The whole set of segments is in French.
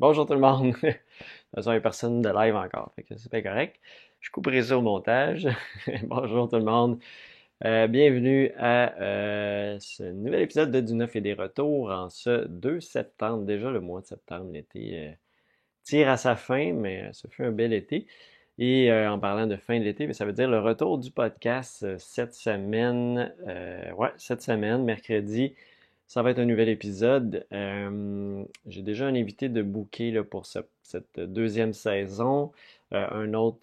Bonjour tout le monde. De toute façon, il n'y a personne de live encore, fait que c'est pas correct. Je couperai ça au montage. Bonjour tout le monde. Bienvenue à ce nouvel épisode de Du Neuf et des Retours en ce 2 septembre. Déjà le mois de septembre, l'été tire à sa fin, mais ce fut un bel été. Et en parlant de fin de l'été, ben, ça veut dire le retour du podcast cette semaine. Cette semaine, mercredi. Ça va être un nouvel épisode. J'ai déjà un invité de booker là, pour cette deuxième saison. Un autre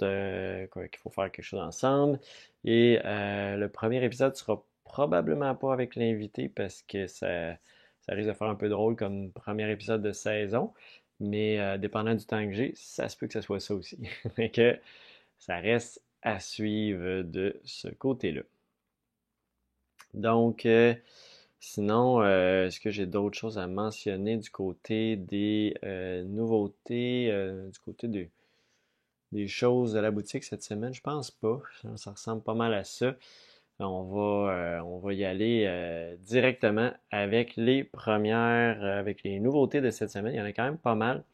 qu'il faut faire quelque chose ensemble. Et le premier épisode sera probablement pas avec l'invité parce que ça risque de faire un peu drôle comme premier épisode de saison. Mais dépendant du temps que j'ai, ça se peut que ce soit ça aussi. Fait que ça reste à suivre de ce côté-là. Donc, sinon, est-ce que j'ai d'autres choses à mentionner du côté des nouveautés, du côté des choses de la boutique cette semaine? Je pense pas. Ça ressemble pas mal à ça. On va y aller directement avec les premières, avec les nouveautés de cette semaine. Il y en a quand même pas mal.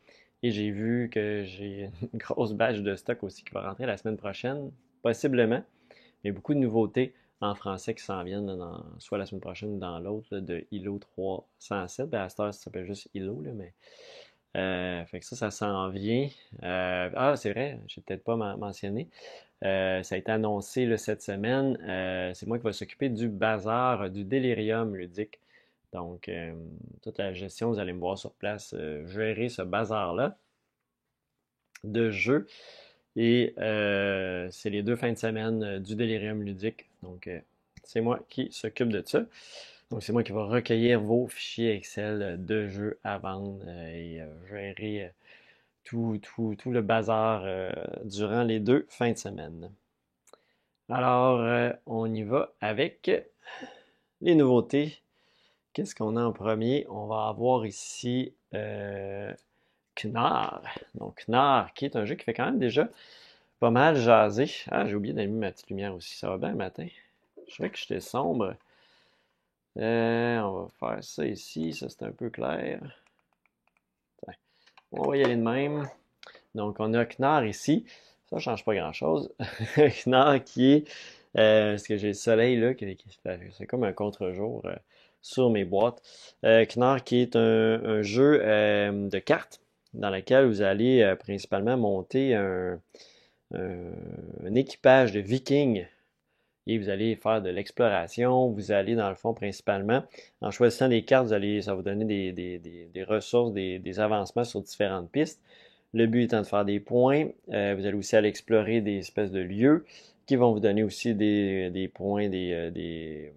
Et j'ai vu que j'ai une grosse batch de stock aussi qui va rentrer la semaine prochaine, possiblement. Il y a beaucoup de nouveautés en français qui s'en viennent soit la semaine prochaine ou dans l'autre, là, de ILO 307. Ben, à cette heure, ça s'appelle juste ILO, là, mais fait que ça s'en vient. C'est vrai, j'ai peut-être pas mentionné. Ça a été annoncé là, cette semaine. C'est moi qui vais s'occuper du bazar, du délirium ludique. Donc, toute la gestion, vous allez me voir sur place gérer ce bazar-là de jeux. Et c'est les 2 fins de semaine du délirium ludique. Donc, c'est moi qui s'occupe de ça. Donc, c'est moi qui va recueillir vos fichiers Excel de jeux à vendre et gérer tout le bazar durant les 2 fins de semaine. Alors, on y va avec les nouveautés. Qu'est-ce qu'on a en premier? On va avoir ici Knar. Donc, Knar, qui est un jeu qui fait quand même déjà pas mal jaser. Ah, j'ai oublié d'allumer ma petite lumière aussi. Ça va bien le matin? Je savais que j'étais sombre. On va faire ça ici. Ça, c'est un peu clair. Tiens, on va y aller de même. Donc, on a Knar ici. Ça ne change pas grand-chose. Knar qui est... parce que j'ai le soleil là, c'est comme un contre-jour sur mes boîtes. Knar qui est un jeu de cartes dans lequel vous allez principalement monter un équipage de vikings et vous allez faire de l'exploration. Vous allez, dans le fond, principalement, en choisissant des cartes, ça va vous donner des ressources, des avancements sur différentes pistes. Le but étant de faire des points. Vous allez aussi aller explorer des espèces de lieux qui vont vous donner aussi des points, des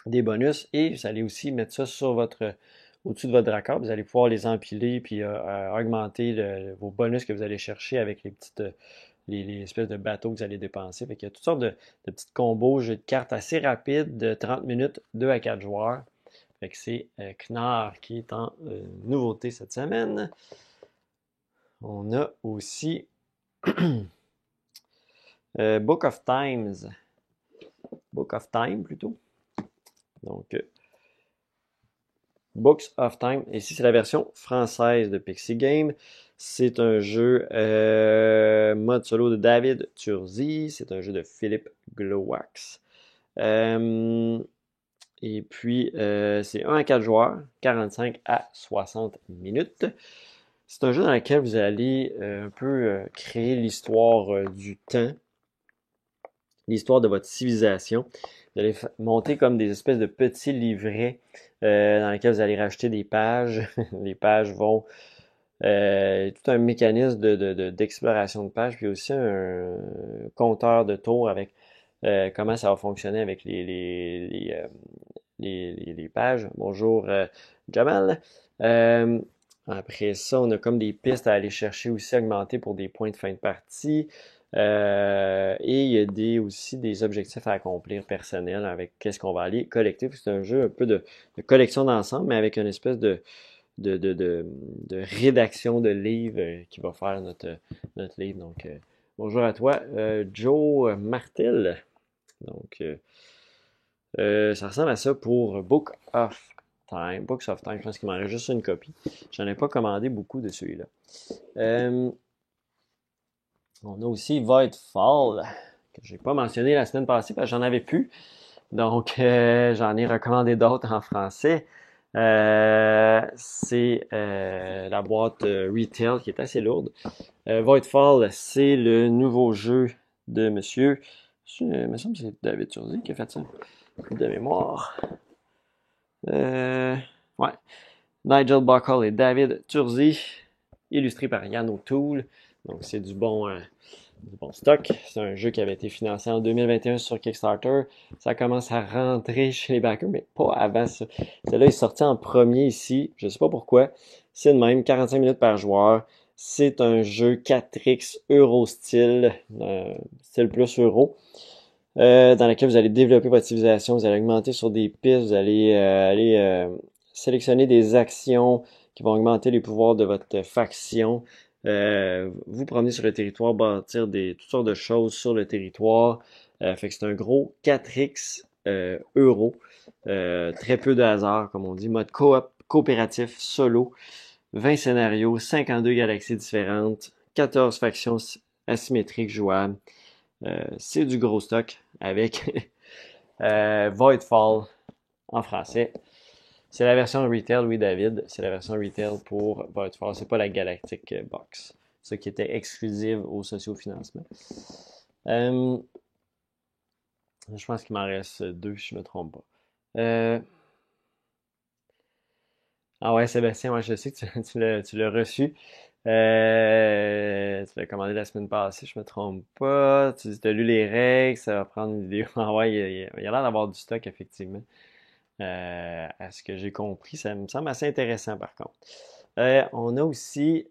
bonus. Et vous allez aussi mettre ça au-dessus de votre dracard. Vous allez pouvoir les empiler puis augmenter vos bonus que vous allez chercher avec les espèces de bateaux que vous allez dépenser. Fait qu'il y a toutes sortes de petits combos, jeux de cartes assez rapides de 30 minutes, 2 à 4 joueurs. Fait que c'est Knar qui est en nouveauté cette semaine. On a aussi Book of Times. Book of Time plutôt. Donc, Books of Time. Ici, c'est la version française de Pixie Game. C'est un jeu mode solo de David Turzi. C'est un jeu de Philippe Glowax. Et puis, c'est 1 à 4 joueurs, 45 à 60 minutes. C'est un jeu dans lequel vous allez un peu créer l'histoire du temps, l'histoire de votre civilisation. Vous allez monter comme des espèces de petits livrets dans lesquels vous allez rajouter des pages. Les pages vont... tout un mécanisme d'exploration de pages, puis aussi un compteur de tours avec comment ça va fonctionner avec les pages. Bonjour Jamal. Après ça, on a comme des pistes à aller chercher aussi, augmenter pour des points de fin de partie. Et il y a aussi des objectifs à accomplir personnels avec qu'est-ce qu'on va aller collecter. C'est un jeu un peu de collection d'ensemble, mais avec une espèce de rédaction de livre qui va faire notre livre. Donc, bonjour à toi, Joe Martel. Donc, ça ressemble à ça pour Book of Time, Books of Time, je pense qu'il m'en reste juste une copie. J'en ai pas commandé beaucoup de celui-là. Euh, on a aussi Voidfall, que j'ai pas mentionné la semaine passée parce que j'en avais plus. Donc, j'en ai recommandé d'autres en français. C'est la boîte Retail qui est assez lourde. Voidfall, c'est le nouveau jeu de monsieur. Il me semble que c'est David Turzi qui a fait ça. De mémoire. Euh, ouais. Nigel Buckle et David Turzi, illustré par Yann O'Toole. Donc, c'est du bon stock. C'est un jeu qui avait été financé en 2021 sur Kickstarter. Ça commence à rentrer chez les backers, mais pas avant ça. Celui-là est sorti en premier ici. Je ne sais pas pourquoi. C'est de même, 45 minutes par joueur. C'est un jeu 4X Euro style, style plus Euro, dans lequel vous allez développer votre civilisation, vous allez augmenter sur des pistes, vous allez aller sélectionner des actions qui vont augmenter les pouvoirs de votre faction. Vous promener sur le territoire, bâtir toutes sortes de choses sur le territoire. Fait que c'est un gros 4X euro. Très peu de hasard, comme on dit. Mode coopératif, solo. 20 scénarios, 52 galaxies différentes, 14 factions asymétriques jouables. C'est du gros stock avec Voidfall en français. C'est la version retail, oui David, c'est la version retail pour Voidfall, c'est pas la Galactic Box, ce qui était exclusive au sociofinancement. Je pense qu'il m'en reste deux, si je me trompe pas. Ah ouais, Sébastien, moi je sais que tu l'as reçu. Tu l'as commandé la semaine passée, je me trompe pas. Tu as lu les règles, ça va prendre une vidéo. Ah ouais, il a l'air d'avoir du stock, effectivement. À ce que j'ai compris, ça me semble assez intéressant par contre. On a aussi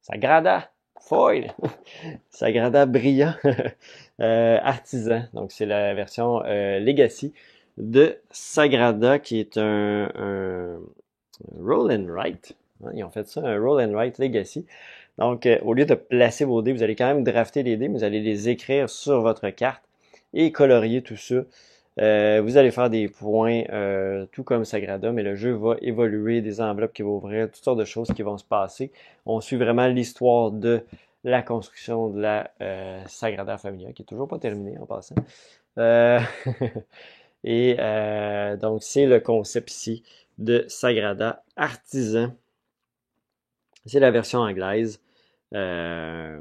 Sagrada Foil, Sagrada Brillant, Artisan. Donc c'est la version Legacy de Sagrada qui est un roll and write. Hein, ils ont fait ça, un roll and write Legacy. Donc, au lieu de placer vos dés, vous allez quand même drafter les dés, mais vous allez les écrire sur votre carte et colorier tout ça. Vous allez faire des points, tout comme Sagrada, mais le jeu va évoluer, des enveloppes qui vont ouvrir, toutes sortes de choses qui vont se passer. On suit vraiment l'histoire de la construction de la Sagrada Familia, qui est toujours pas terminée en passant. Euh, et donc, c'est le concept ici de Sagrada Artisan. C'est la version anglaise. Euh,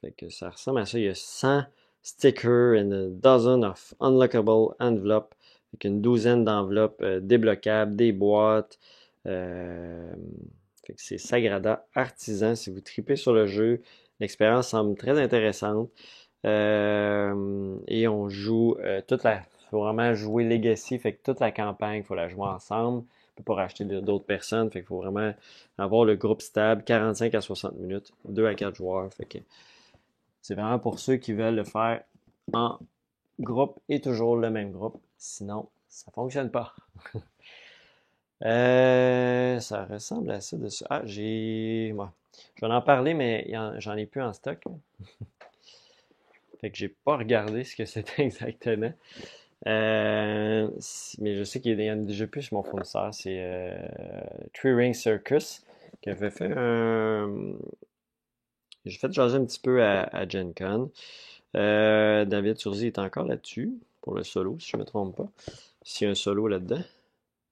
Fait que ça ressemble à ça. Il y a 100 stickers and a dozen of unlockable envelopes. Avec une douzaine d'enveloppes débloquables, des boîtes. Fait que c'est Sagrada Artisan. Si vous tripez sur le jeu, l'expérience semble très intéressante. Et on joue Il faut vraiment jouer Legacy. Fait que toute la campagne, il faut la jouer ensemble. On peut pas racheter d'autres personnes. Fait qu'il faut vraiment avoir le groupe stable, 45 à 60 minutes, 2 à 4 joueurs. Fait que c'est vraiment pour ceux qui veulent le faire en groupe et toujours le même groupe. Sinon, ça fonctionne pas. Ça ressemble à ça dessus. Ah, je vais en parler, mais j'en ai plus en stock. Fait que j'ai pas regardé ce que c'était exactement. Mais je sais qu'il y en a déjà plus sur mon fournisseur. C'est Three Ring Circus qui avait fait un. J'ai fait jaser un petit peu à Gen Con. David Turzi est encore là-dessus pour le solo, si je ne me trompe pas. S'il y a un solo là-dedans.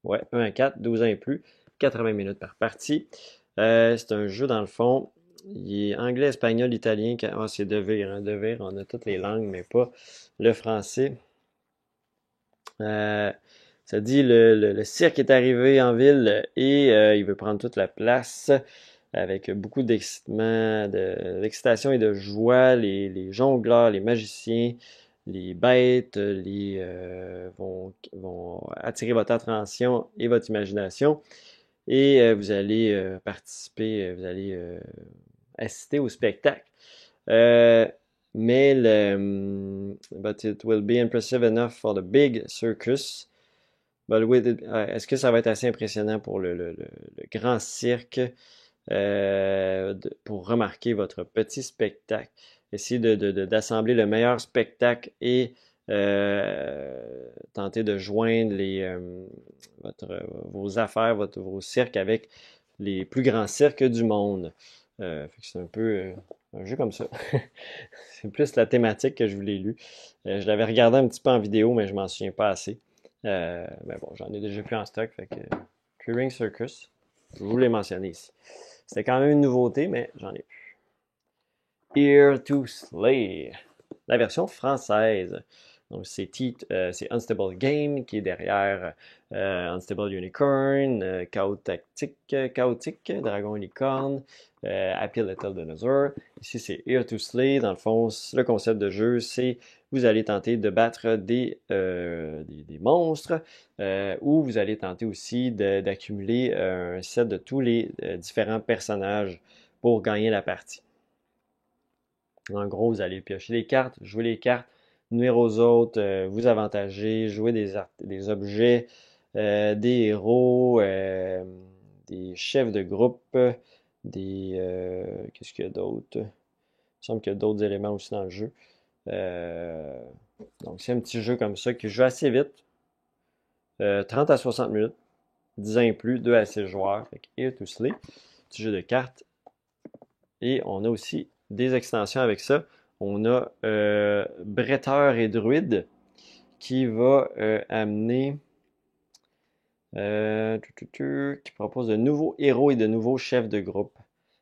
Ouais, 1 à 4, 12 ans et plus, 80 minutes par partie. C'est un jeu dans le fond. Il est anglais, espagnol, italien. C'est De Vere, hein. De Vere, on a toutes les langues, mais pas le français. Ça dit le cirque est arrivé en ville et il veut prendre toute la place avec beaucoup d'excitation et de joie. Les jongleurs, les magiciens, les bêtes, vont attirer votre attention et votre imagination. Et vous allez participer, vous allez assister au spectacle. Mais but it will be impressive enough for the big circus. Est-ce que ça va être assez impressionnant pour le grand cirque pour remarquer votre petit spectacle? Essayez d'assembler le meilleur spectacle et tenter de joindre vos affaires, vos cirques avec les plus grands cirques du monde. Fait que c'est un peu un jeu comme ça. C'est plus la thématique que je voulais lu. Je l'avais regardé un petit peu en vidéo, mais je m'en souviens pas assez. Mais bon, j'en ai déjà plus en stock. Fait que Three Ring Circus, je voulais mentionner ici. C'était quand même une nouveauté, mais j'en ai plus. Here to Slay, la version française. Donc, c'est Unstable Game qui est derrière Unstable Unicorn, Chaotique, Dragon Unicorn, Happy Little Dinosaur. Ici, c'est Here to Slay. Dans le fond, le concept de jeu, c'est vous allez tenter de battre des monstres ou vous allez tenter aussi d'accumuler un set de tous les différents personnages pour gagner la partie. En gros, vous allez piocher les cartes, jouer les cartes, nuire aux autres, vous avantager, jouer des objets, des héros, des chefs de groupe, qu'est-ce qu'il y a d'autre? Il me semble qu'il y a d'autres éléments aussi dans le jeu. Euh, donc, c'est un petit jeu comme ça qui joue assez vite. 30 à 60 minutes, 10 ans et plus, 2 à 6 joueurs. Fait que Here to Slay, petit jeu de cartes. Et on a aussi des extensions avec ça. On a Bretteur et Druide qui va amener, qui propose de nouveaux héros et de nouveaux chefs de groupe,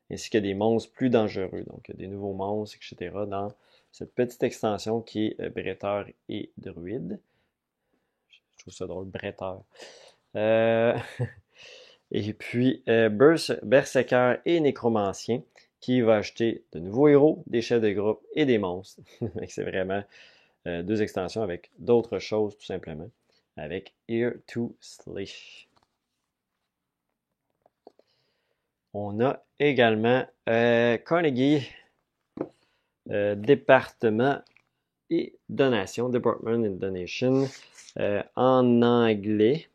ainsi que des monstres plus dangereux. Donc, des nouveaux monstres, etc. dans cette petite extension qui est Bretteur et Druide. Je trouve ça drôle, Bretteur. Et puis, Berserker et Nécromancien qui va acheter de nouveaux héros, des chefs de groupe et des monstres. C'est vraiment deux extensions avec d'autres choses, tout simplement. Avec Here to Slay. On a également Carnegie, département et donation, Department and Donation, en anglais.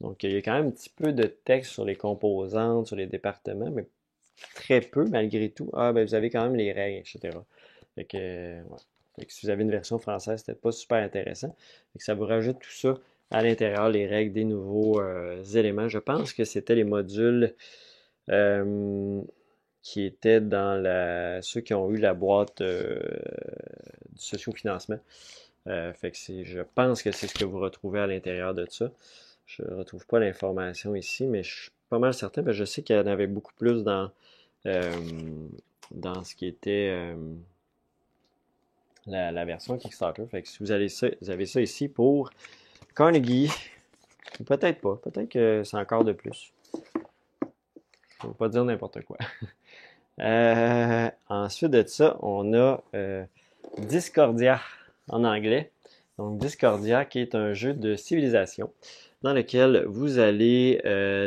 Donc, il y a quand même un petit peu de texte sur les composantes, sur les départements, mais très peu malgré tout. Ah, ben vous avez quand même les règles, etc. Fait que, ouais. Fait que si vous avez une version française, c'est peut-être pas super intéressant. Fait que ça vous rajoute tout ça à l'intérieur, les règles, des nouveaux éléments. Je pense que c'était les modules qui étaient dans ceux qui ont eu la boîte du sociofinancement. Fait que je pense que c'est ce que vous retrouvez à l'intérieur de ça. Je ne retrouve pas l'information ici, mais je suis pas mal certain, parce que je sais qu'il y en avait beaucoup plus euh, dans ce qui était la version Kickstarter. Fait que si vous avez ça ici pour Carnegie, peut-être pas, peut-être que c'est encore de plus. Je ne veux pas dire n'importe quoi. Ensuite de ça, on a Discordia en anglais. Donc Discordia qui est un jeu de civilisation dans lequel vous allez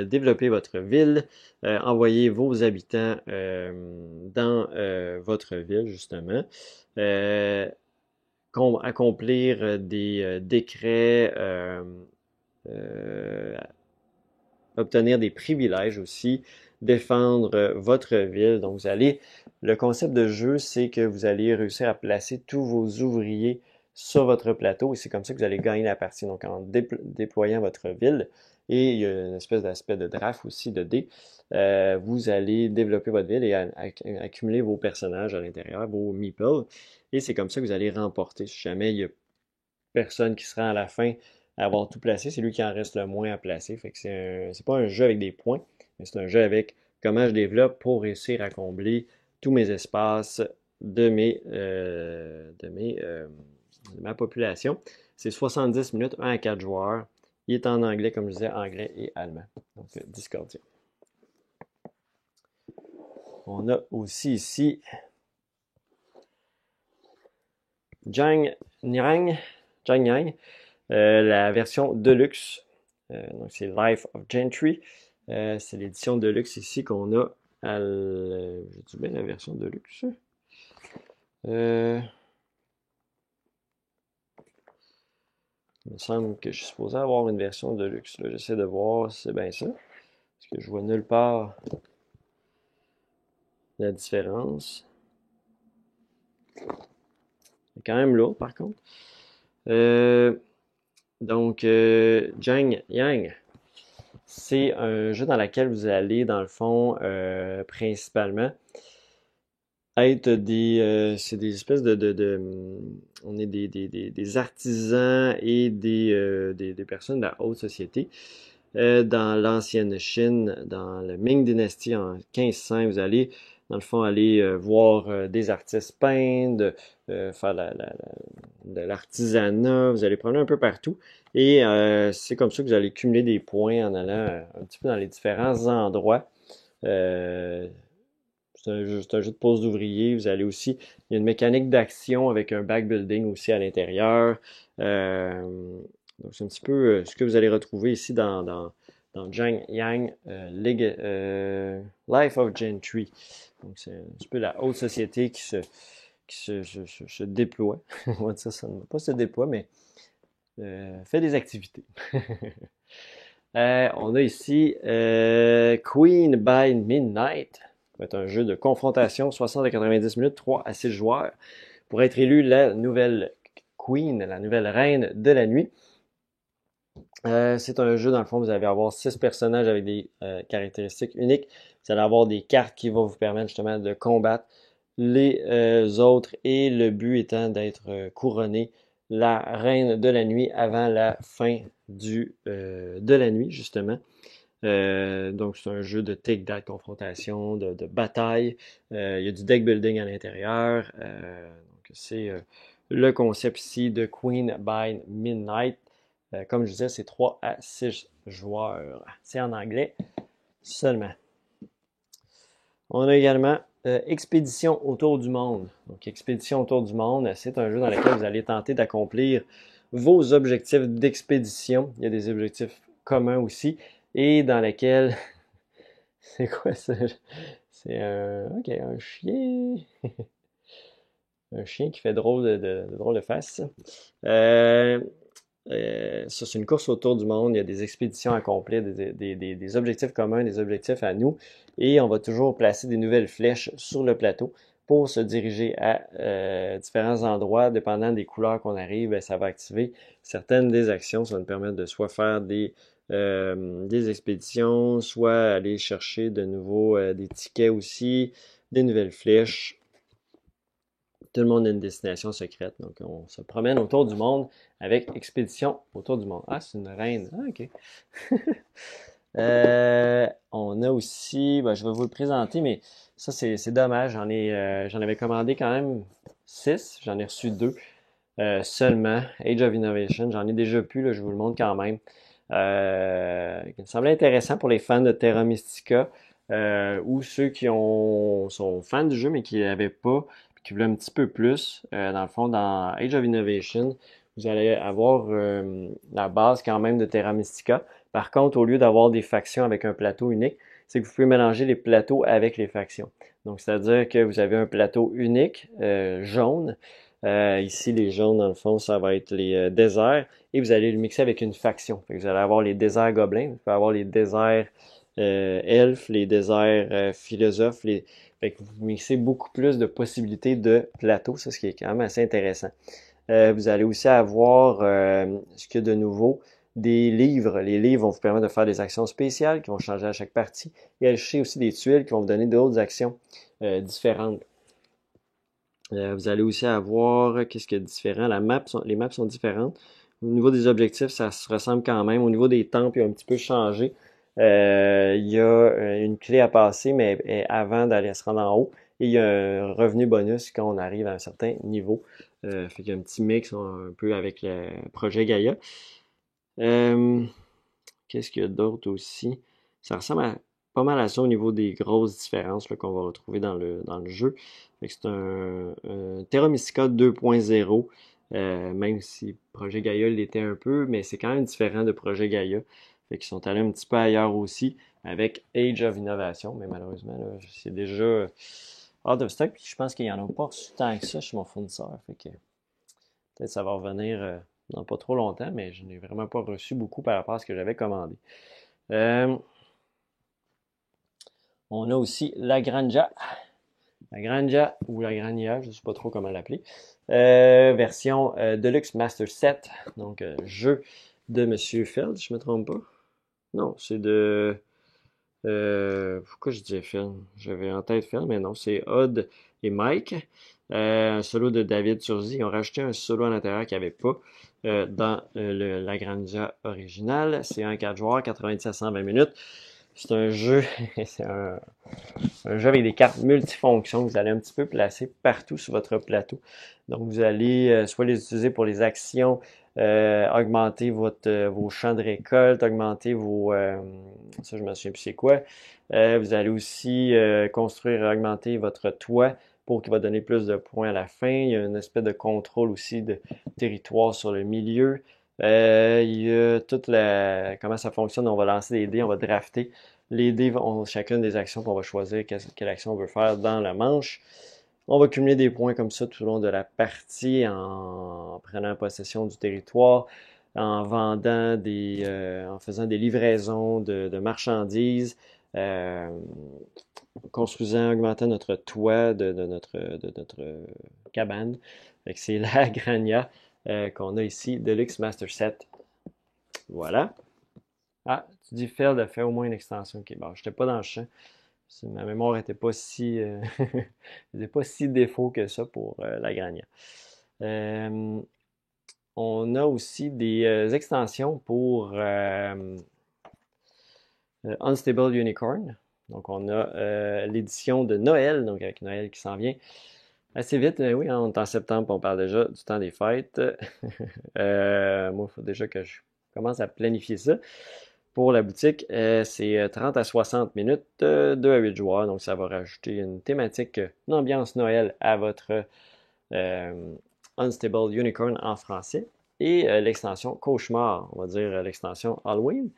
développer votre ville, envoyer vos habitants dans votre ville justement, accomplir des décrets, obtenir des privilèges aussi, défendre votre ville. Donc le concept de jeu, c'est que vous allez réussir à placer tous vos ouvriers sur votre plateau et c'est comme ça que vous allez gagner la partie. Donc en déployant votre ville, et il y a une espèce d'aspect de draft aussi, de dés, vous allez développer votre ville et accumuler vos personnages à l'intérieur, vos meeples, et c'est comme ça que vous allez remporter. Si jamais il y a personne qui sera à la fin à avoir tout placé, c'est lui qui en reste le moins à placer. Fait que c'est pas un jeu avec des points, mais c'est un jeu avec comment je développe pour réussir à combler tous mes espaces de ma population. C'est 70 minutes, 1 à 4 joueurs. Il est en anglais, comme je disais, anglais et allemand. Donc, Discordia. On a aussi ici Jiang Yang, la version Deluxe. Donc, c'est Life of Gentry. C'est l'édition Deluxe ici qu'on a j'ai-tu bien la version Deluxe? Il me semble que je suis supposé avoir une version Deluxe. J'essaie de voir si c'est bien ça. Parce que je vois nulle part la différence. C'est quand même lourd par contre. Euh, donc, Jang Yang, c'est un jeu dans lequel vous allez, dans le fond, principalement, être c'est des espèces on est des artisans et des personnes de la haute société. Dans l'ancienne Chine, dans la Ming dynastie en 1500, vous allez, dans le fond, aller voir des artistes peindre, faire de l'artisanat, vous allez prendre un peu partout. Et c'est comme ça que vous allez cumuler des points en allant un petit peu dans les différents endroits. Euh, c'est un jeu de pose d'ouvrier. Vous allez aussi, il y a une mécanique d'action avec un backbuilding aussi à l'intérieur. Euh, donc c'est un petit peu ce que vous allez retrouver ici dans Jiang Yang Life of Gentry. Donc c'est un petit peu la haute société qui se déploie. On va dire ça, pas se déploie, mais fait des activités. On a ici Queen by Midnight. Ça va être un jeu de confrontation, 60 à 90 minutes, 3 à 6 joueurs, pour être élu la nouvelle Queen, la nouvelle reine de la nuit. C'est un jeu, dans le fond, vous allez avoir 6 personnages avec des caractéristiques uniques. Vous allez avoir des cartes qui vont vous permettre justement de combattre les autres et le but étant d'être couronné la reine de la nuit avant la fin de la nuit, justement. Donc, c'est un jeu de take-that, confrontation, de bataille. Il y a du deck building à l'intérieur. Donc, c'est le concept ici de Queen by Midnight. Comme je disais, c'est 3 à 6 joueurs. C'est en anglais seulement. On a également Expédition autour du monde. Donc, Expédition autour du monde, c'est un jeu dans lequel vous allez tenter d'accomplir vos objectifs d'expédition. Il y a des objectifs communs aussi. Et dans lequel... C'est quoi ça? C'est ok, un chien. Un chien qui fait drôle de face. Euh, Ça, c'est une course autour du monde. Il y a des expéditions à accomplir, des objectifs communs, des objectifs à nous. Et on va toujours placer des nouvelles flèches sur le plateau pour se diriger à différents endroits. Dépendant des couleurs qu'on arrive, ben, ça va activer certaines des actions. Ça va nous permettre de soit faire des expéditions, soit aller chercher de nouveau des tickets aussi, des nouvelles flèches. Tout le monde a une destination secrète. Donc, on se promène autour du monde avec Expédition autour du monde. Ah, c'est une reine. Ah, ok. On a aussi, ben, je vais vous le présenter, mais ça, c'est dommage. J'en avais commandé quand même 6. J'en ai reçu 2 seulement. Age of Innovation, j'en ai déjà plus, là, je vous le montre quand même. Il me semblait intéressant pour les fans de Terra Mystica ou ceux sont fans du jeu mais qui l'avaient pas qui voulaient un petit peu plus. Dans le fond, dans Age of Innovation, vous allez avoir la base quand même de Terra Mystica. Par contre, au lieu d'avoir des factions avec un plateau unique, c'est que vous pouvez mélanger les plateaux avec les factions. Donc, c'est-à-dire que vous avez un plateau unique, jaune. Ici, les jaunes, dans le fond, ça va être les déserts. Et vous allez le mixer avec une faction. Fait que vous allez avoir les déserts gobelins, vous pouvez avoir les déserts elfes, les déserts philosophes. Fait que vous mixez beaucoup plus de possibilités de plateaux, ça, ce qui est quand même assez intéressant. Vous allez aussi avoir, ce qu'il y a de nouveau, des livres. Les livres vont vous permettre de faire des actions spéciales qui vont changer à chaque partie. Et ajouter aussi des tuiles qui vont vous donner d'autres actions différentes. Vous allez aussi avoir, qu'est-ce qu'il y a de différent? Les maps sont différentes. Au niveau des objectifs, ça se ressemble quand même. Au niveau des temples, il y a un petit peu changé. Il y a une clé à passer, mais avant d'aller se rendre en haut. Et il y a un revenu bonus quand on arrive à un certain niveau. Fait qu'il y a un petit mix un peu avec le projet Gaïa. Euh, Qu'est-ce qu'il y a d'autre aussi? Ça ressemble pas mal à ça au niveau des grosses différences qu'on va retrouver dans le jeu. Fait que c'est un Terra Mystica 2.0, même si Projet Gaia l'était un peu, mais c'est quand même différent de Projet Gaia. Fait qu'ils sont allés un petit peu ailleurs aussi avec Age of Innovation, mais malheureusement, là, c'est déjà out of stock, puis je pense qu'il n'y en a pas tant que ça chez mon fournisseur. Fait que peut-être ça va revenir dans pas trop longtemps, mais je n'ai vraiment pas reçu beaucoup par rapport à ce que j'avais commandé. Euh, on a aussi La Granja. la Granja ou la Grania, je ne sais pas trop comment l'appeler. Version Deluxe Master Set, donc jeu de Monsieur Feld, je me trompe pas. Non, c'est de... pourquoi je disais Feld? J'avais en tête Feld, mais non, c'est Odd et Mike. Un solo de David Turzi. Ils ont rajouté un solo à l'intérieur qu'il n'y avait pas dans la Granja originale. C'est un 4 joueurs, 90 à 120 minutes. C'est un jeu, c'est un jeu avec des cartes multifonctions que vous allez un petit peu placer partout sur votre plateau. Donc, vous allez soit les utiliser pour les actions, augmenter vos champs de récolte, augmenter ça je me souviens plus c'est quoi. Vous allez aussi construire et augmenter votre toit pour qu'il va donner plus de points à la fin. Il y a une espèce de contrôle aussi de territoire sur le milieu. Il y a comment ça fonctionne. On va lancer des dés, on va drafter. Les dés ont chacune des actions qu'on va choisir quelle action on veut faire dans la manche. On va cumuler des points comme ça tout au long de la partie en prenant possession du territoire, en vendant en faisant des livraisons de marchandises, euh, construisant, augmentant notre toit de notre cabane. C'est la Grania qu'on a ici, Deluxe Master Set. Voilà. Ah, tu dis Feld a fait au moins une extension. Ok, bon, j'étais pas dans le champ. Ma mémoire n'était pas si, faisait pas si défaut que ça pour la Grania. On a aussi des extensions pour Unstable Unicorn. Donc, on a l'édition de Noël, donc avec Noël qui s'en vient assez vite. Oui, on est en septembre, on parle déjà du temps des fêtes. Moi, il faut déjà que je commence à planifier ça. Pour la boutique, c'est 30 à 60 minutes, 2 à 8 joueurs. Donc, ça va rajouter une thématique, une ambiance Noël à votre Unstable Unicorn en français. Et l'extension Cauchemar, on va dire l'extension Halloween.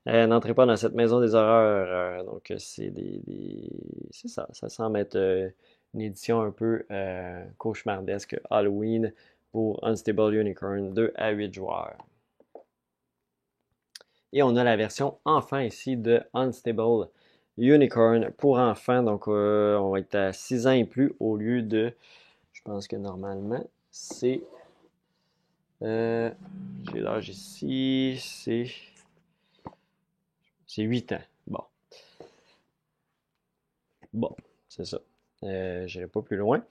N'entrez pas dans cette maison des horreurs. Donc, c'est ça. Ça semble être une édition un peu cauchemardesque Halloween pour Unstable Unicorn 2 à 8 joueurs. Et on a la version enfant ici de Unstable Unicorn pour enfants. Donc, on va être à 6 ans et plus au lieu de, je pense que normalement, c'est, j'ai l'âge ici, c'est 8 ans. Bon, c'est ça. J'irai pas plus loin.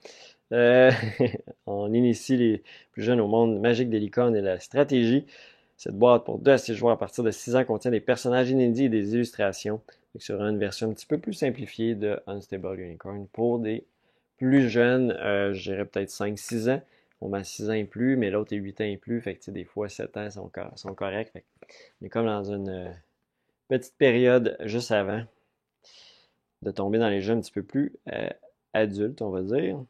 Euh, on initie les plus jeunes au monde magique des licornes et la stratégie. Cette boîte pour 2 à 6 joueurs à partir de 6 ans contient des personnages inédits et des illustrations. Donc, ce sera une version un petit peu plus simplifiée de Unstable Unicorn pour des plus jeunes, je dirais peut-être 5-6 ans. On met 6 ans et plus, mais l'autre est 8 ans et plus. Fait que des fois 7 ans sont corrects. Fait on est comme dans une petite période juste avant de tomber dans les jeux un petit peu plus adultes, on va dire.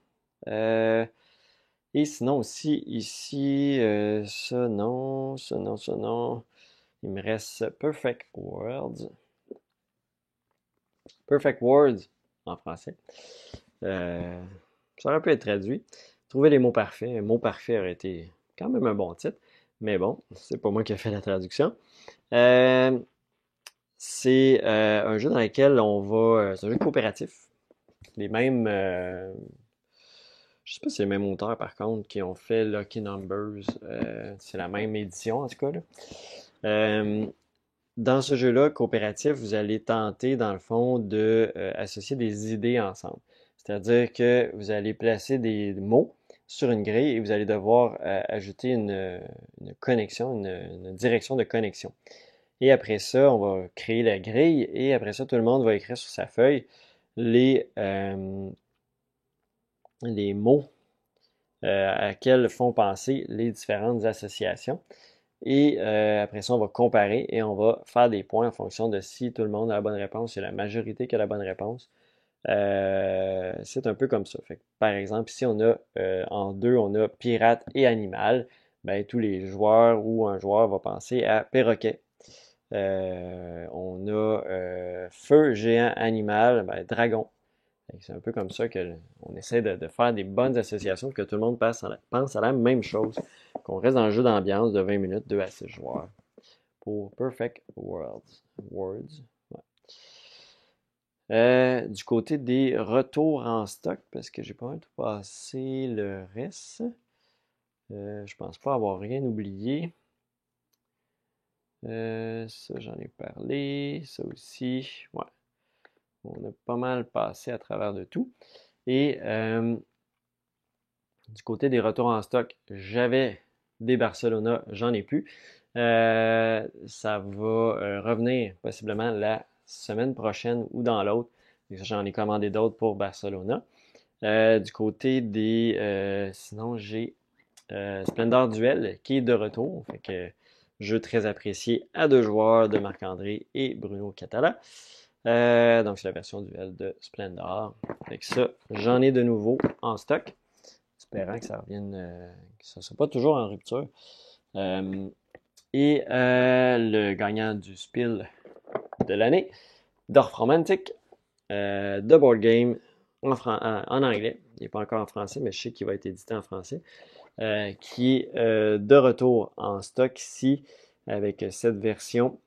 Et sinon aussi, ici, ça non, ça non, ça non. Il me reste Perfect Words. Perfect Words en français. Ça aurait pu être traduit. Trouver les mots parfaits. Un mot parfait aurait été quand même un bon titre. Mais bon, c'est pas moi qui ai fait la traduction. C'est un jeu dans lequel on va. C'est un jeu coopératif. Les mêmes. Je sais pas si c'est les mêmes auteurs par contre qui ont fait Lucky Numbers. C'est la même édition en tout cas. Là. Dans ce jeu-là, coopératif, vous allez tenter, dans le fond, de associer des idées ensemble. C'est-à-dire que vous allez placer des mots sur une grille et vous allez devoir ajouter une connexion, une direction de connexion. Et après ça, on va créer la grille et après ça, tout le monde va écrire sur sa feuille les mots à quels font penser les différentes associations. Et après ça, on va comparer et on va faire des points en fonction de si tout le monde a la bonne réponse, si la majorité qui a la bonne réponse. C'est un peu comme ça. Fait que, par exemple, ici, on a en deux, on a pirate et animal. Ben, tous les joueurs ou un joueur va penser à perroquet. On a feu, géant, animal, ben, dragon. C'est un peu comme ça qu'on essaie de faire des bonnes associations, que tout le monde pense à la même chose. Qu'on reste dans le jeu d'ambiance de 20 minutes, 2 à 6 joueurs. Pour Perfect Words. Ouais. Du côté des retours en stock, parce que j'ai pas mal tout passé le reste. Je pense pas avoir rien oublié. Ça, j'en ai parlé. Ça aussi. Ouais. On a pas mal passé à travers de tout. Et du côté des retours en stock, j'avais des Barcelona, j'en ai plus. Ça va revenir possiblement la semaine prochaine ou dans l'autre. J'en ai commandé d'autres pour Barcelona. Du côté des... sinon, j'ai Splendor Duel qui est de retour. Fait que jeu très apprécié à deux joueurs de Marc-André et Bruno Catala. Donc c'est la version duel de Splendor. Fait que ça, j'en ai de nouveau en stock. Espérant que ça revienne, que ça ne soit pas toujours en rupture. Le gagnant du Spiel de l'année, Dorf Romantic, de Board Game en anglais. Il n'est pas encore en français, mais je sais qu'il va être édité en français. Qui est de retour en stock ici avec cette version.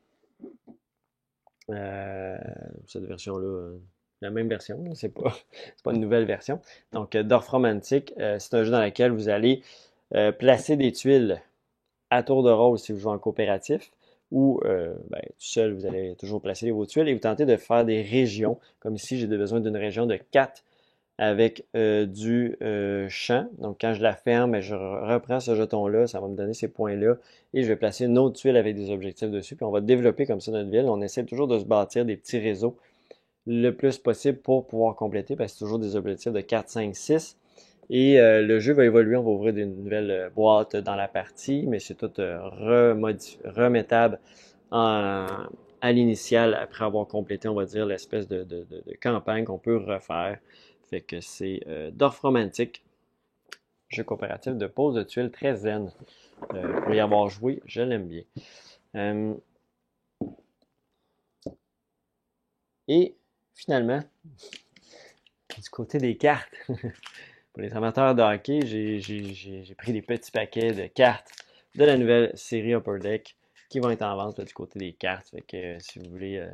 Cette version-là, la même version, c'est pas, c'est pas une nouvelle version. Donc, Dorf Romantic, c'est un jeu dans lequel vous allez placer des tuiles à tour de rôle si vous jouez en coopératif ou tout seul, vous allez toujours placer vos tuiles et vous tentez de faire des régions. Comme ici, j'ai besoin d'une région de 4 avec du champ. Donc, quand je la ferme, je reprends ce jeton-là, ça va me donner ces points-là et je vais placer une autre tuile avec des objectifs dessus. Puis on va développer comme ça notre ville. On essaie toujours de se bâtir des petits réseaux le plus possible pour pouvoir compléter parce que c'est toujours des objectifs de 4, 5, 6. Et le jeu va évoluer, on va ouvrir des nouvelles boîtes dans la partie, mais c'est tout remettable en, à l'initial après avoir complété, on va dire, l'espèce de campagne qu'on peut refaire. Fait que c'est Dorf Romantic, jeu coopératif de pose de tuiles très zen. Pour y avoir joué, je l'aime bien. Euh, et finalement, du côté des cartes, pour les amateurs de hockey, j'ai pris des petits paquets de cartes de la nouvelle série Upper Deck qui vont être en vente là, du côté des cartes. Fait que si vous voulez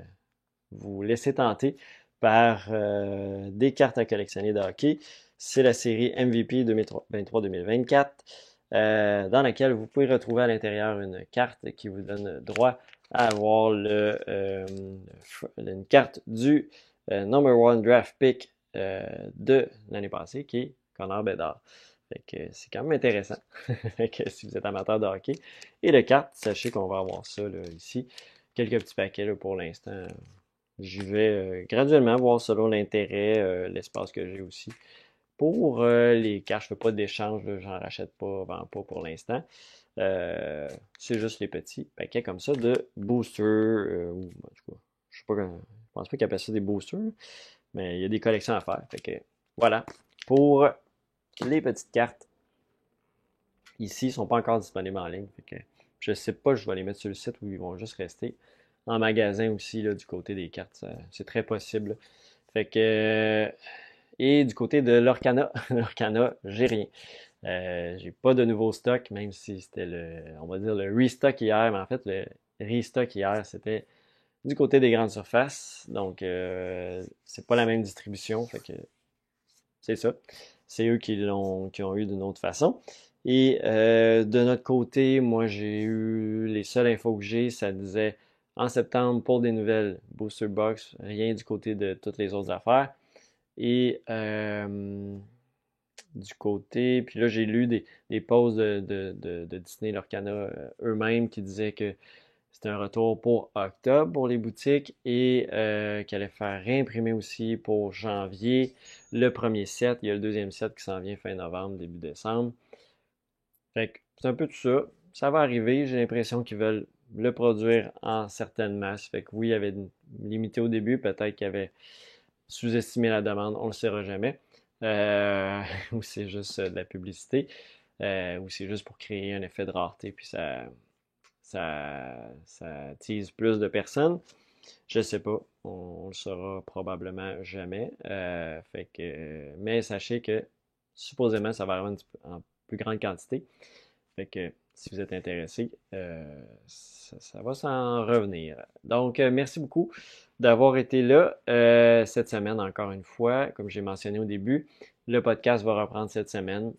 vous laisser tenter par des cartes à collectionner de hockey, c'est la série MVP 2023-2024 dans laquelle vous pouvez retrouver à l'intérieur une carte qui vous donne droit à avoir une carte du number one draft pick de l'année passée, qui est Connor Bedard. Fait que c'est quand même intéressant fait que si vous êtes amateur de hockey. Et le carte, sachez qu'on va avoir ça là, ici. Quelques petits paquets là, pour l'instant. J'y vais graduellement voir selon l'intérêt, l'espace que j'ai aussi. Pour les cartes, je ne fais pas d'échange, j'en rachète pas, vends pas pour l'instant. C'est juste les petits paquets comme ça de boosters, ou en tout cas, je sais pas, je pense pas qu'ils appellent ça des boosters, mais il y a des collections à faire. Fait que voilà. Pour les petites cartes, ici, ne sont pas encore disponibles en ligne. Fait que je sais pas, je vais les mettre sur le site ou ils vont juste rester en magasin aussi, là, du côté des cartes. C'est très possible. Fait que. Et du côté de l'Orcana, l'Orcana, j'ai rien. J'ai pas de nouveau stock, même si c'était on va dire le restock hier, mais en fait, le restock hier, c'était du côté des grandes surfaces. Donc, c'est pas la même distribution. Fait que c'est ça. C'est eux qui ont eu d'une autre façon. Et de notre côté, moi, j'ai eu les seules infos que j'ai, ça disait en septembre pour des nouvelles booster box, rien du côté de toutes les autres affaires. Et du côté, puis là, j'ai lu des posts de Disney Lorcana eux-mêmes qui disaient que c'était un retour pour octobre pour les boutiques et qui allait faire réimprimer aussi pour janvier le premier set. Il y a le deuxième set qui s'en vient fin novembre, début décembre. Fait que c'est un peu tout ça. Ça va arriver. J'ai l'impression qu'ils veulent le produire en certaines masses. Fait que oui, il y avait une limité au début. Peut-être qu'ils avaient sous-estimé la demande. On ne le saura jamais. Ou c'est juste de la publicité. Ou c'est juste pour créer un effet de rareté. Puis ça tease plus de personnes. Je sais pas. On le saura probablement jamais. Mais sachez que supposément ça va arriver en plus grande quantité. Fait que si vous êtes intéressé, ça va s'en revenir. Donc, merci beaucoup d'avoir été là cette semaine, encore une fois. Comme j'ai mentionné au début, le podcast va reprendre cette semaine.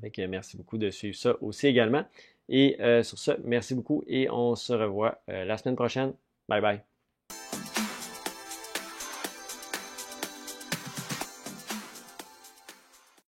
Fait que merci beaucoup de suivre ça aussi également. Et sur ça, merci beaucoup et on se revoit la semaine prochaine. Bye bye.